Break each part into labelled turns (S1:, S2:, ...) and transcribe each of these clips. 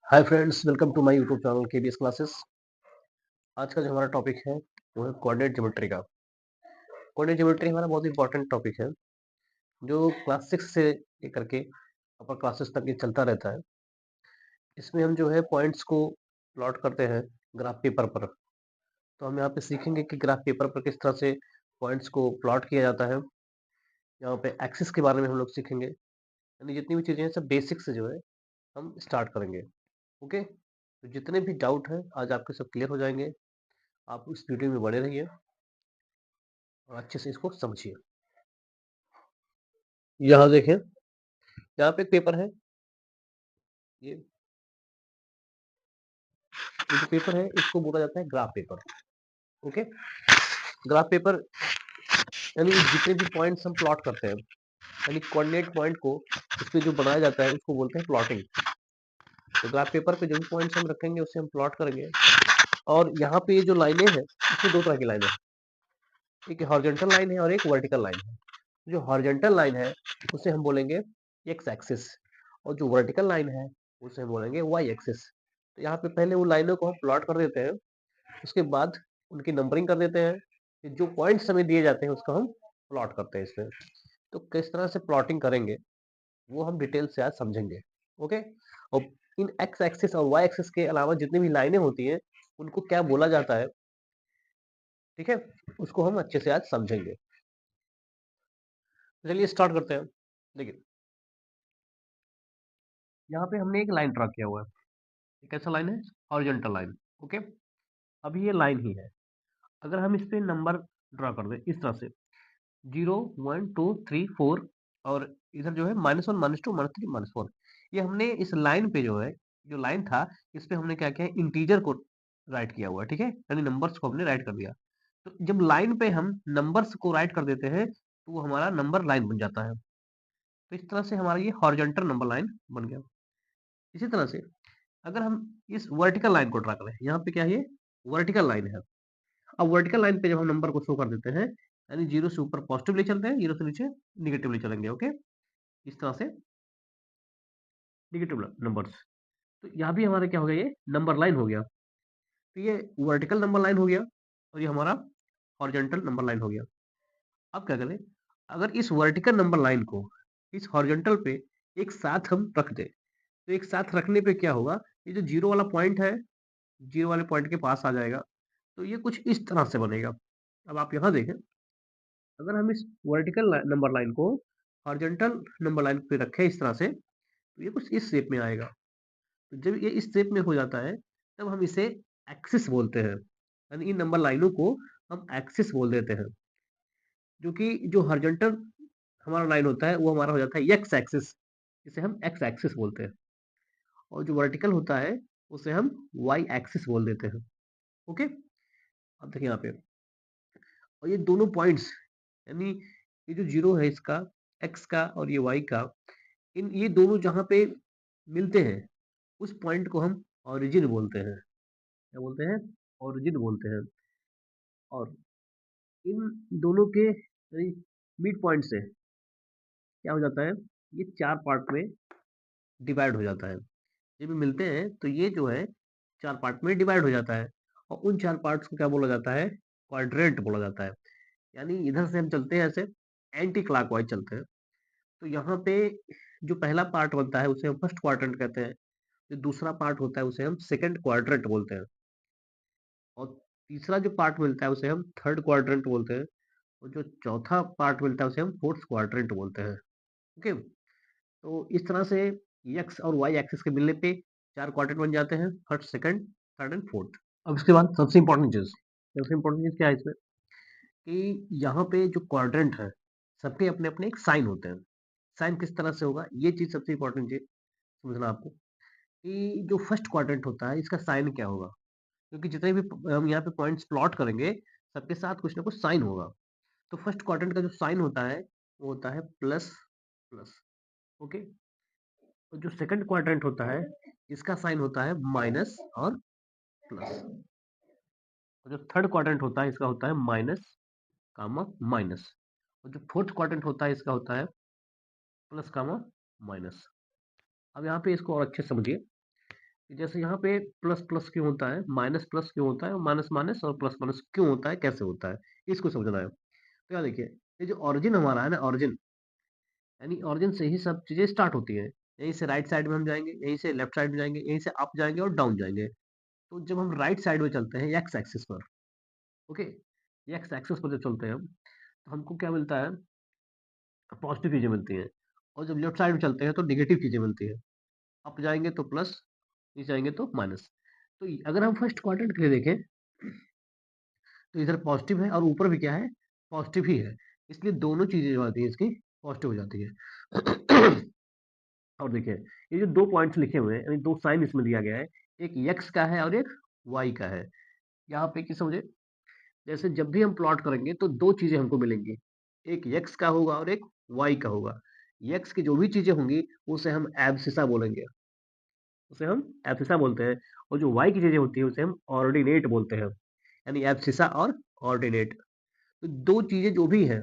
S1: Hi friends, welcome to my YouTube channel KBS classes. आज का जो हमारा टॉपिक है वो है कोऑर्डिनेट ज्योमेट्री का। कोऑर्डिनेट ज्योमेट्री हमारा बहुत इंपॉर्टेंट टॉपिक है जो क्लास 6 से लेकर के अपर क्लासेस तक ये चलता रहता है। इसमें हम जो है पॉइंट्स को प्लॉट करते हैं ग्राफ पेपर पर। तो हम यहाँ पे सीखेंगे कि ग्राफ पेपर पर किस तरह से पॉइंट्स को प्लॉट किया जाता है। यहाँ पे एक्सिस के बारे में हम लोग सीखेंगे, यानी जितनी भी चीज़ें हैं सब बेसिक से जो है हम स्टार्ट करेंगे। ओके, तो जितने भी डाउट हैं आज आपके सब क्लियर हो जाएंगे। आप इस वीडियो में बने रहिए और अच्छे से इसको समझिए। यहाँ देखें, यहाँ पे एक पेपर है। ये जो पेपर है इसको बोला जाता है graph paper. Okay, graph paper यानी जितने भी पॉइंट्स हम प्लॉट करते हैं, यानी कोऑर्डिनेट पॉइंट को उस पे जो बनाया जाता है उसको बोलते हैं प्लॉटिंग। तो ग्राफ पेपर पे जो भी पॉइंट्स हम रखेंगे उसे हम प्लॉट करेंगे। और यहाँ पे ये जो लाइनें हैं इसमें दो तरह की लाइनें हैं, एक हॉरिजॉन्टल लाइन है और एक वर्टिकल लाइन है। जो हॉरिजॉन्टल लाइन है उसे हम बोलेंगे एक्स एक्सिस, और जो वर्टिकल लाइन है उसे हम बोलेंगे वाई एक्सिस। तो यहाँ पे पहले उन लाइनों को हम प्लॉट कर देते हैं, उसके बाद उनकी नंबरिंग कर देते हैं। फिर जो पॉइंट्स हमें दिए जाते हैं उसको हम प्लॉट करते हैं इसमें। तो किस तरह से प्लॉटिंग करेंगे वो हम डिटेल से आज समझेंगे। ओके, और इन एक्स एक्सिस और वाई एक्सिस के अलावा जितनी भी लाइनें होती हैं उनको क्या बोला जाता है, ठीक है, उसको हम अच्छे से आज समझेंगे। तो चलिए स्टार्ट करते हैं। देखिए, यहाँ पे हमने एक लाइन ड्रा किया हुआ है। ये कैसा लाइन है? Horizontal line. ओके, अभी ये लाइन ही है। अगर हम इस पे नंबर ड्रा कर दें इस तरह से 0 1 2 3 4, और इधर जो है -1 -2 -3 -4, ये हमने इस लाइन पे जो है, जो लाइन था इस पे हमने क्या किया है, इंटीजर को राइट किया हुआ है। ठीक है, यानी नंबर्स को हमने राइट कर दिया। तो जब लाइन पे हम नंबर्स को राइट कर देते हैं तो वो हमारा नंबर लाइन बन जाता है। तो इस तरह से हमारा ये हॉरिजॉन्टल नंबर लाइन बन गया। इसी तरह से अगर हम इस वर्टिकल लाइन को ड्रा करें, यहाँ पे क्या है, ये वर्टिकल लाइन है। अब वर्टिकल लाइन पे जब हम नंबर को शो कर देते हैं, यानी 0 से ऊपर पॉजिटिवली चलते हैं, 0 से नीचे निगेटिवली चलेंगे। ओके, इस तरह से नेगेटिव नंबर्स। तो यहाँ भी हमारा क्या हो गया, ये नंबर लाइन हो गया। तो ये वर्टिकल नंबर लाइन हो गया और ये हमारा हॉरिजॉन्टल नंबर लाइन हो गया। अब क्या करें, अगर इस वर्टिकल नंबर लाइन को इस हॉरिजॉन्टल पे एक साथ हम रख दें, तो एक साथ रखने पे क्या होगा, ये जो जीरो वाला पॉइंट है, जीरो वाले पॉइंट के पास आ जाएगा। तो ये कुछ इस तरह से बनेगा। अब आप यहाँ देखें, अगर हम इस वर्टिकल नंबर लाइन को हॉरिजॉन्टल नंबर लाइन पे रखें इस तरह से, तो ये कुछ इस शेप में आएगा। तो जब ये इस शेप में हो जाता है तब हम इसे एक्सिस बोलते हैं, यानी इन नंबर लाइनों को हम एक्सिस बोल देते हैं। जो कि जो हॉरिजॉन्टल हमारा लाइन होता है वो हमारा हो जाता है एक्स एक्सिस, जिसे हम एक्स एक्सिस बोलते हैं। और जो वर्टिकल होता है उसे हम वाई एक्सिस बोल देते हैं। ओके, अब देखिए यहाँ पे, और ये दोनों पॉइंट्स, यानी ये जो जीरो है इसका, एक्स का और ये वाई का, इन ये दोनों जहाँ पे मिलते हैं उस पॉइंट को हम ओरिजिन बोलते हैं। क्या बोलते हैं? ओरिजिन बोलते हैं। और इन दोनों के मिड पॉइंट से क्या हो जाता है, ये चार पार्ट में डिवाइड हो जाता है। जब ये मिलते हैं तो ये जो है चार पार्ट में डिवाइड हो जाता है, और उन चार पार्ट्स को क्या बोला जाता है, क्वाड्रेंट बोला जाता है। यानी इधर से हम चलते हैं ऐसे एंटी क्लॉकवाइज चलते हैं। तो यहाँ पे जो पहला पार्ट बनता है उसे हम फर्स्ट क्वाड्रेंट कहते हैं, जो दूसरा पार्ट होता है उसे हम सेकंड क्वाड्रेंट बोलते हैं, और तीसरा जो पार्ट मिलता है उसे हम थर्ड क्वाड्रेंट बोलते हैं, और जो चौथा पार्ट मिलता है उसे हम फोर्थ क्वाड्रेंट बोलते हैं। ओके, तो इस तरह से एक्स और वाई एक्सिस के मिलने पे चार क्वाड्रेंट बन जाते हैं, first second third and fourth. अब इसके बाद सबसे इंपॉर्टेंट चीज क्या है इसमें, कि यहाँ पे जो क्वाड्रेंट है सबके अपने अपने एक साइन होते हैं। साइन किस तरह से होगा, ये चीज सबसे इंपॉर्टेंट चीज समझना आपको, कि जो फर्स्ट क्वाड्रेंट होता है इसका साइन क्या होगा। क्योंकि जितने भी हम यहाँ पे पॉइंट्स प्लॉट करेंगे सबके साथ कुछ ना कुछ साइन होगा। तो फर्स्ट क्वाड्रेंट का जो साइन होता है वो होता है प्लस प्लस। ओके, तो जो सेकंड क्वाड्रेंट होता है इसका साइन होता है माइनस और प्लस। और जो थर्ड क्वाड्रेंट होता है इसका होता है माइनस कामा माइनस। और जो फोर्थ क्वाड्रेंट होता है इसका होता है प्लस कामा माइनस। अब यहाँ पे इसको और अच्छे से समझिए, जैसे यहाँ पे प्लस प्लस क्यों होता है, माइनस प्लस क्यों होता है, माइनस माइनस और प्लस माइनस क्यों होता है, कैसे होता है, इसको समझना है। तो यहाँ देखिए, ये जो ऑरिजिन हमारा है ना, ऑरिजिन यानी ऑरिजिन से ही सब चीजें स्टार्ट होती है। यहीं से राइट साइड में हम जाएंगे, यहीं से लेफ्ट साइड में जाएंगे, यहीं से अप जाएंगे और डाउन जाएंगे। तो जब हम राइट साइड में चलते हैं एक्स एक्सिस पर, ओके, एक्स एक्सिस पर जब चलते हैं हम, तो हमको क्या मिलता है, पॉजिटिव चीजें मिलती हैं। और जब लेफ्ट साइड में चलते हैं तो निगेटिव चीजें मिलती है। अप जाएंगे तो प्लस, नीचे जाएंगे तो माइनस। तो अगर हम फर्स्ट क्वाड्रेंट के लिए देखें, तो इधर पॉजिटिव है और ऊपर भी क्या है, पॉजिटिव ही है। इसलिए दोनों चीजें जो आती है इसकी पॉजिटिव हो जाती है। और देखिए, ये जो दो पॉइंट्स लिखे हुए हैं, यानी दो साइन इसमें दिया गया है, एक यक्स का है और एक वाई का है। यहाँ पे क्या समझे, जैसे जब भी हम प्लॉट करेंगे तो दो चीजें हमको मिलेंगी, एक यक्स का होगा और एक वाई का होगा। यक्स की जो भी चीजें होंगी उसे हम एब्सिसा बोलेंगे, उसे हम एब्सिसा बोलते हैं। और जो वाई की चीजें होती है उसे हम ऑर्डिनेट बोलते हैं, यानी एब्सिसा और ऑर्डिनेट। तो दो चीजें जो भी है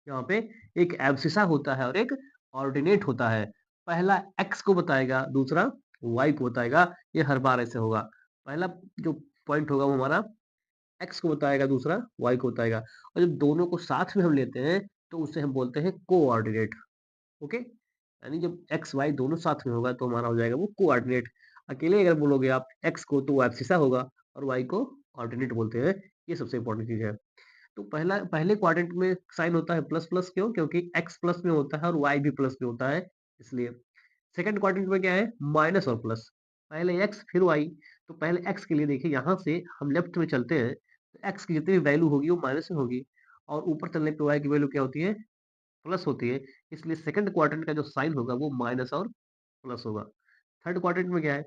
S1: यहाँ पे, एक एब्सिसा होता है और एक ऑर्डिनेट होता है। पहला एक्स को बताएगा, दूसरा वाई को बताएगा। ये हर बार ऐसे होगा, पहला जो पॉइंट होगा वो हमारा एक्स को बताएगा, दूसरा वाई को बताएगा। और जब दोनों को साथ में हम लेते हैं तो उसे हम बोलते हैं कोऑर्डिनेट। ओके, यानी जब एक्स वाई दोनों साथ में होगा तो हमारा हो जाएगा वो कोऑर्डिनेट। अकेले अगर बोलोगे आप एक्स को तो वो एब्सिसा होगा, और वाई को ऑर्डिनेट बोलते हैं। ये सबसे इंपॉर्टेंट चीज है। तो पहले क्वाड्रेंट में साइन होता है प्लस प्लस, क्यों, क्योंकि एक्स प्लस में होता है और वाई भी प्लस में होता है, इसलिए। सेकंड क्वाड्रेंट में क्या है, माइनस और प्लस, पहले एक्स फिर वाई। तो पहले एक्स के लिए देखिए, यहाँ से हम लेफ्ट में चलते हैं तो एक्स की जितनी भी वैल्यू होगी वो माइनस में होगी, और ऊपर चलने पे वाई की वैल्यू क्या होती है, प्लस होती है। इसलिए सेकंड क्वाड्रेंट का जो साइन होगा वो माइनस और प्लस होगा। थर्ड क्वाड्रेंट में क्या है,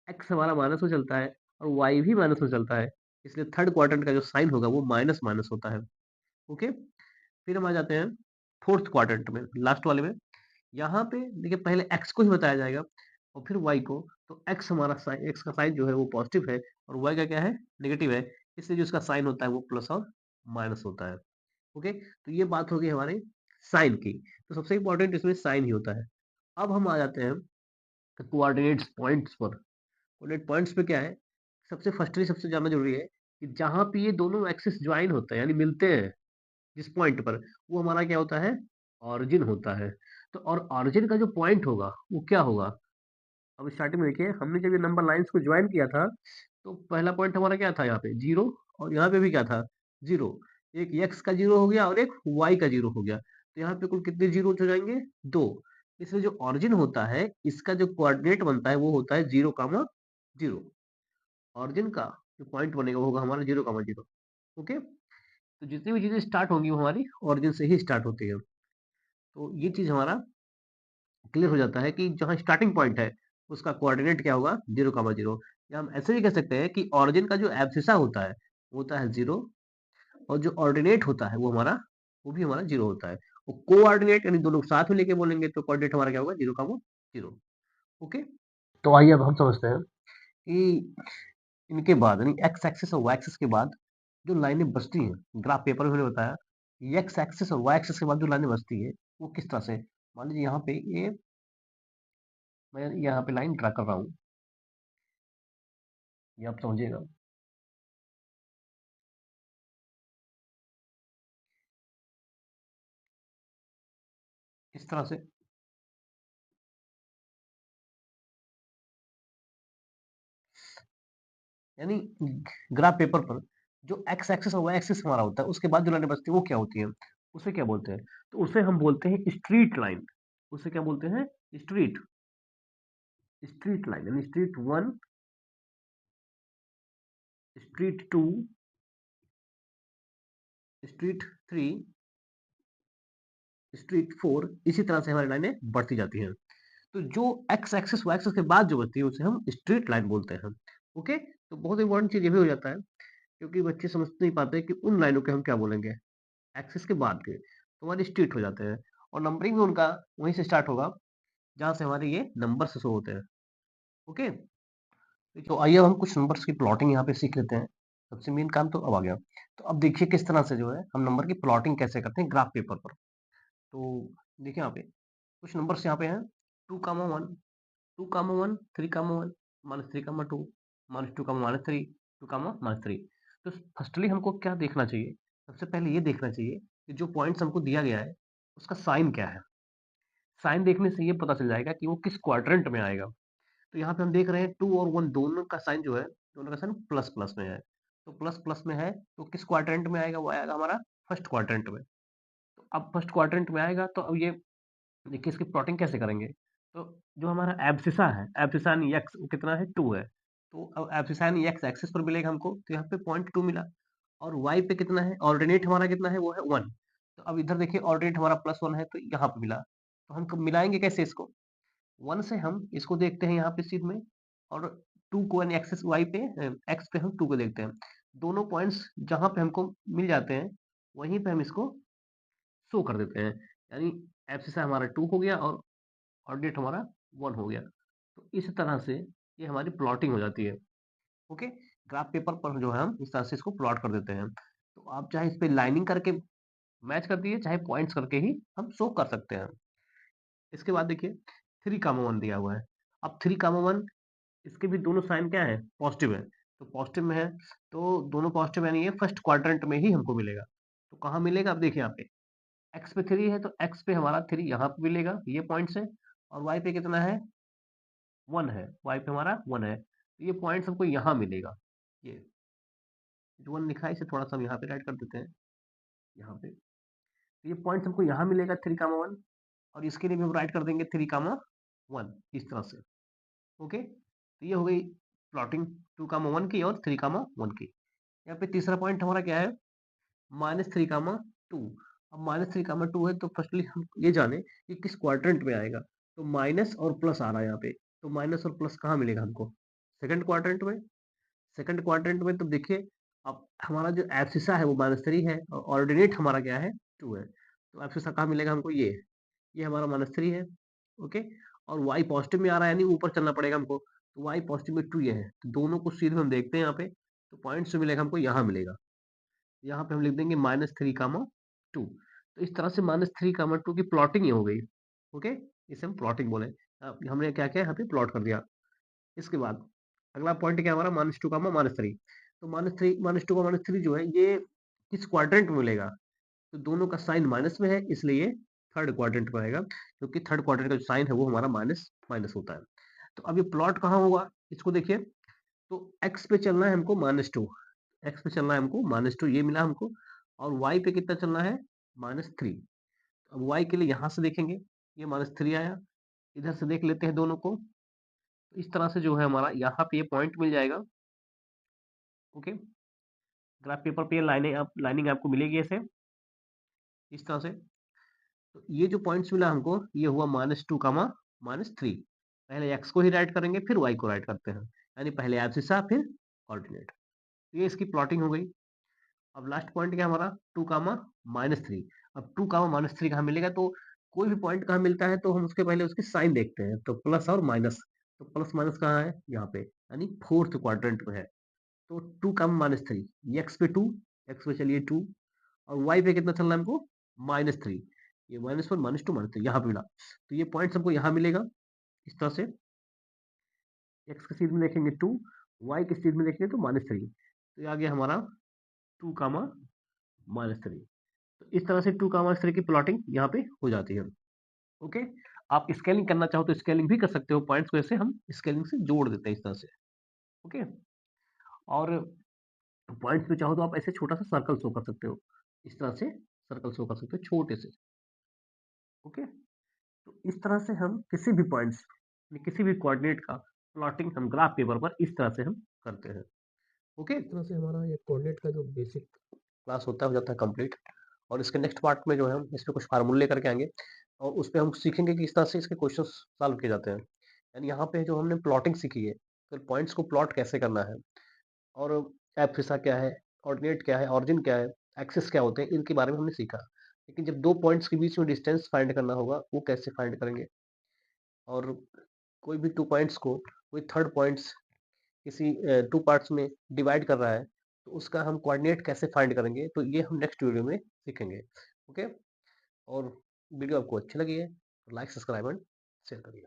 S1: एक्स हमारा माइनस में चलता है और वाई भी माइनस में चलता है, इसलिए थर्ड क्वाड्रेंट का जो साइन होगा वो माइनस माइनस होता है। ओके, फिर हम आ जाते हैं फोर्थ क्वाड्रेंट में, लास्ट वाले में। यहाँ पे देखिए, पहले एक्स को ही बताया जाएगा और फिर वाई को। तो एक्स हमारा साइन, एक्स का साइन जो है वो पॉजिटिव है और वाई का क्या है, नेगेटिव है। इसलिए जो इसका साइन होता है वो प्लस और माइनस होता है। ओके, तो ये बात होगी हमारे साइन की। तो सबसे इंपॉर्टेंट इसमें साइन ही होता है। अब हम आ जाते हैं कोऑर्डिनेट्स पॉइंट्स पर। कोऑर्डिनेट पॉइंट्स पे क्या है, सबसे फर्स्टली सबसे जानना जरूरी है कि जहां पे ये दोनों एक्सिस ज्वाइन होते हैं यानी मिलते हैं जिस पॉइंट पर, वो हमारा क्या होता है, ऑरिजिन होता है। तो और ऑरिजिन का जो पॉइंट होगा वो क्या होगा, अब स्टार्टिंग में देखिए, हमने जब ये नंबर लाइंस को ज्वाइन किया था तो पहला पॉइंट हमारा क्या था, यहाँ पे जीरो, और यहाँ पे भी क्या था, जीरो। एक एक्स का जीरो हो गया और एक वाई का जीरो हो गया, तो यहाँ पे कुल कितने जीरो हो जाएंगे, दो। इसलिए जो ऑरिजिन होता है इसका जो कोऑर्डिनेट बनता है वो होता है जीरो कामा जीरो। ऑरिजिन का जो पॉइंट बनेगा वो होगा हमारा जीरो कामा जीरो। ओके, तो जितनी भी चीजें स्टार्ट होंगी वो हमारी ऑरिजिन से ही स्टार्ट होती है। तो ये चीज हमारा क्लियर हो जाता है कि जहाँ स्टार्टिंग पॉइंट है उसका कोऑर्डिनेट क्या होगा, जीरो कामा जीरो। या हम ऐसे भी कह सकते हैं कि ऑरिजिन का जो एब्सिसा होता है वो होता है जीरो, और जो ऑर्डिनेट होता है वो भी हमारा जीरो होता है। वो कोऑर्डिनेट यानी दोनों साथ में लेके बोलेंगे तो कोऑर्डिनेट हमारा क्या होगा, जीरो कामा जीरो। ओके, तो आइए अब हम समझते हैं कि इनके बाद यानी एक्स एक्सिस और वाई एक्सिस के बाद जो लाइनें बचती हैं, ग्राफ पेपर में मैंने बताया, एक्स एक्सिस और वाई एक्सिस के बाद जो लाइनें बचती है वो किस तरह से। मान लीजिए यहाँ पे ये, मैं यहाँ पे लाइन ड्रा कर रहा हूँ, ये आप समझिएगा। इस तरह से, यानी ग्राफ पेपर पर जो एक्स एक्सिस और वाई एक्सिस हमारा होता है उसके बाद जो लाइनें बचती है वो क्या होती है, उसे क्या बोलते हैं, तो उसे हम बोलते हैं स्ट्रीट लाइन। उसे क्या बोलते हैं, स्ट्रीट, स्ट्रीट लाइन। यानी street one, street two, street three, street four, इसी तरह से हमारी लाइनें बढ़ती जाती हैं। तो जो एक्स एक्सिस वाई एक्सिस के बाद जो बचती है उसे हम स्ट्रीट लाइन बोलते हैं। ओके, तो बहुत इंपॉर्टेंट चीज ये भी हो जाता है, क्योंकि बच्चे समझ नहीं पाते कि उन लाइनों के हम क्या बोलेंगे, एक्सिस के बाद के तो हमारे स्ट्रीट हो जाते हैं। और नंबरिंग भी उनका वहीं से स्टार्ट होगा जहाँ से हमारे ये नंबर से शो होते हैं। ओके, तो आइए अब हम कुछ नंबर्स की प्लॉटिंग यहाँ पे सीख लेते हैं। सबसे मेन काम तो अब आ गया। तो अब देखिए किस तरह से जो है हम नंबर की प्लॉटिंग कैसे करते हैं ग्राफ पेपर पर। तो देखिए यहाँ पे कुछ नंबर्स यहाँ पे हैं, 2 कामा 1, 2 कामा 1, 3 कामा 1, -3 कॉमा 2, -2 कॉमा -3, 2 कॉमा -3। तो फर्स्टली हमको क्या देखना चाहिए? सबसे पहले ये देखना चाहिए कि जो पॉइंट्स हमको दिया गया है, उसका साइन क्या है? साइन देखने से ये पता चल जाएगा कि वो किस क्वाड्रेंट में आएगा। तो यहाँ पे हम देख रहे हैं 2 और 1 दोनों का साइन जो है, दोनों का साइन प्लस प्लस में है। तो प्लस प्लस में है, तो किस क्वाड्रेंट में आएगा? वो आएगा हमारा फर्स्ट क्वाड्रेंट में। तो अब फर्स्ट क्वाड्रेंट में आएगा तो अब ये देखिए इसकी प्लॉटिंग कैसे करेंगे? तो जो हमारा एब्सिसा है, एब्सिसा यानी एक्स वो कितना है? 2 है। तो अब एब्सिसा यानी एक्स एक्सिस पर मिलेगा हमको, तो यहाँ पे 0.2 मिला और वाई पे कितना है? ऑर्डिनेट हमारा कितना है? वो है 1। तो अब इधर देखिए ऑर्डिनेट हमारा +1 है, तो यहाँ पे मिला। तो हम मिलाएँगे कैसे इसको? 1 से हम इसको देखते हैं यहाँ पे सीध में और 2 को यानी एक्सिस वाई पे एक्स पे हम 2 को देखते हैं। दोनों पॉइंट्स जहाँ पे हमको मिल जाते हैं, वहीं पे हम इसको शो कर देते हैं। यानी एब्सिसा हमारा 2 हो गया और ऑर्डिनेट हमारा 1 हो गया। तो इस तरह से ये हमारी प्लॉटिंग हो जाती है। ओके? ग्राफ पेपर पर जो है हम इस तरह से इसको प्लॉट कर देते हैं। तो आप चाहे इस पे लाइनिंग करके मैच कर दीजिए, चाहे पॉइंट्स करके ही हम शो कर सकते हैं। इसके बाद देखिए 3 कॉमा 1 दिया हुआ है। अब 3 कॉमा 1 इसके भी दोनों साइन क्या है? पॉजिटिव है। तो पॉजिटिव में है, तो दोनों पॉजिटिव यानी ये फर्स्ट क्वाड्रेंट में ही हमको मिलेगा। तो कहाँ मिलेगा? अब देखिए यहाँ पे एक्स पे 3 है, तो एक्स पे हमारा 3 यहाँ पे मिलेगा, ये पॉइंट्स है और वाई पे कितना है? 1 है, वाई पे हमारा 1 है। तो ये पॉइंट्स हमको यहाँ मिलेगा। ये जो 1 लिखा है इसे थोड़ा-सा हम यहाँ पे राइट कर देते हैं, यहाँ पे। तो ये पॉइंट्स हमको यहाँ मिलेगा 3 कॉमा 1 और इसके लिए भी हम राइट कर देंगे 3 कॉमा 1 इस तरह से। ओके? तो ये हो गई प्लॉटिंग 2 कॉमा 1 की और 3 कॉमा 1 की। यहाँ पे तीसरा पॉइंट हमारा क्या है? -3 कॉमा 2। अब -3 कॉमा 2 है तो फर्स्टली हम ये जाने कि किस क्वाड्रेंट में आएगा। तो माइनस और प्लस आ रहा है यहाँ पे। तो माइनस और प्लस कहाँ मिलेगा हमको? सेकंड क्वाड्रेंट में। सेकंड क्वाड्रेंट में तो देखिए अब हमारा जो एब्सिसा है वो -3 है और ऑर्डिनेट हमारा क्या है? 2 है। तो एब्सिसा कहाँ मिलेगा हमको? ये हमारा -3 है। ओके? और y पॉजिटिव में आ रहा है यानी ऊपर चलना पड़ेगा हमको। तो y पॉजिटिव में 2 ये है। तो दोनों को सीधे हम देखते हैं यहाँ पे। तो पॉइंट्स जो मिलेगा हमको यहाँ मिलेगा। यहाँ पे हम लिख देंगे -3 कॉमा 2। तो इस तरह से -3 कॉमा 2 की प्लॉटिंग ये हो गई। ओके? इसे हम प्लॉटिंग बोले। हमने क्या किया यहाँ पे प्लॉट कर दिया। इसके बाद अगला पॉइंट क्या है हमारा? -2 कॉमा -3। तो -2 का -3 जो है ये किस क्वाड्रेंट में मिलेगा? तो दोनों का साइन माइनस में है इसलिए ये थर्ड क्वाड्रेंट में आएगा क्योंकि थर्ड क्वाड्रेंट का जो साइन है वो हमारा माइनस माइनस होता है। तो अब ये प्लॉट कहाँ होगा? इसको देखिए तो x पे चलना है हमको -2, x पे चलना है हमको -2 ये मिला हमको और y पे कितना चलना है? -3। अब y के लिए यहाँ से देखेंगे ये -3 आया, इधर से देख लेते हैं दोनों को। तो इस तरह से जो है हमारा यहाँ पे ये पॉइंट मिल जाएगा। ओके? ग्राफ पेपर पे ये लाइनिंग आपको मिलेगी ऐसे, इस तरह से। तो ये जो पॉइंट्स मिला हमको ये हुआ -2 कॉमा -3। पहले x को ही राइट करेंगे फिर y को राइट करते हैं। यानी पहले एब्सिसा फिर ऑर्डिनेट। ये इसकी प्लॉटिंग हो गई। अब लास्ट पॉइंट क्या हमारा? 2 कामा -3। अब 2 कामा -3 कहाँ मिलेगा? तो कोई भी पॉइंट कहाँ मिलता है तो हम उसके पहले उसके साइन देखते हैं। तो प्लस और माइनस। तो प्लस माइनस कहाँ है? यहाँ पे यानी फोर्थ क्वाड्रेंट में है। तो 2 कामा -3 ये एक्स पे 2, एक्स पे चलिए 2 और वाई पे कितना चलना है हमको? -3। ये -1 -2 -3 यहाँ पे मिला। तो ये पॉइंट्स हमको यहाँ मिलेगा इस तरह से। एक्स के सीध में देखेंगे 2, वाई के सीध में देखेंगे तो -3। तो ये आ गया हमारा 2 कामा -3। तो इस तरह से 2 कामा इस तरह की प्लॉटिंग यहाँ पे हो जाती है। ओके? आप स्केलिंग करना चाहो तो स्केलिंग भी कर सकते हो, पॉइंट्स को ऐसे हम स्केलिंग से जोड़ देते हैं इस तरह से। ओके? और पॉइंट्स पे चाहो तो आप ऐसे छोटा-सा सर्कल शो कर सकते हो। इस तरह से सर्कल शो कर सकते हो छोटे से। ओके? तो इस तरह से हम किसी भी पॉइंट्स किसी भी कोऑर्डिनेट का प्लॉटिंग हम ग्राफ पेपर पर इस तरह से हम करते हैं। ओके? इस तरह से हमारा ये कोऑर्डिनेट का जो बेसिक क्लास होता है हो जाता है कंप्लीट। और इसके नेक्स्ट पार्ट में जो है हम इस पे कुछ फार्मूले लेकर के आएँगे और उस पे हम सीखेंगे कि इस तरह से इसके क्वेश्चंस सॉल्व किए जाते हैं। यानी यहाँ पे जो हमने प्लॉटिंग सीखी है, फिर पॉइंट्स को प्लॉट कैसे करना है और एब्सिसा क्या है, कोऑर्डिनेट क्या है, ऑरिजिन क्या है, एक्सिस क्या होते हैं, इनके बारे में हमने सीखा। लेकिन जब 2 पॉइंट्स के बीच में डिस्टेंस फाइंड करना होगा, वो कैसे फाइंड करेंगे? और कोई भी 2 पॉइंट्स को कोई थर्ड पॉइंट्स किसी 2 पार्ट्स में डिवाइड कर रहा है, तो उसका हम कोऑर्डिनेट कैसे फाइंड करेंगे? तो ये हम नेक्स्ट वीडियो में सीखेंगे। ओके? और वीडियो आपको अच्छी लगी है, तो लाइक, सब्सक्राइब एंड शेयर करिए।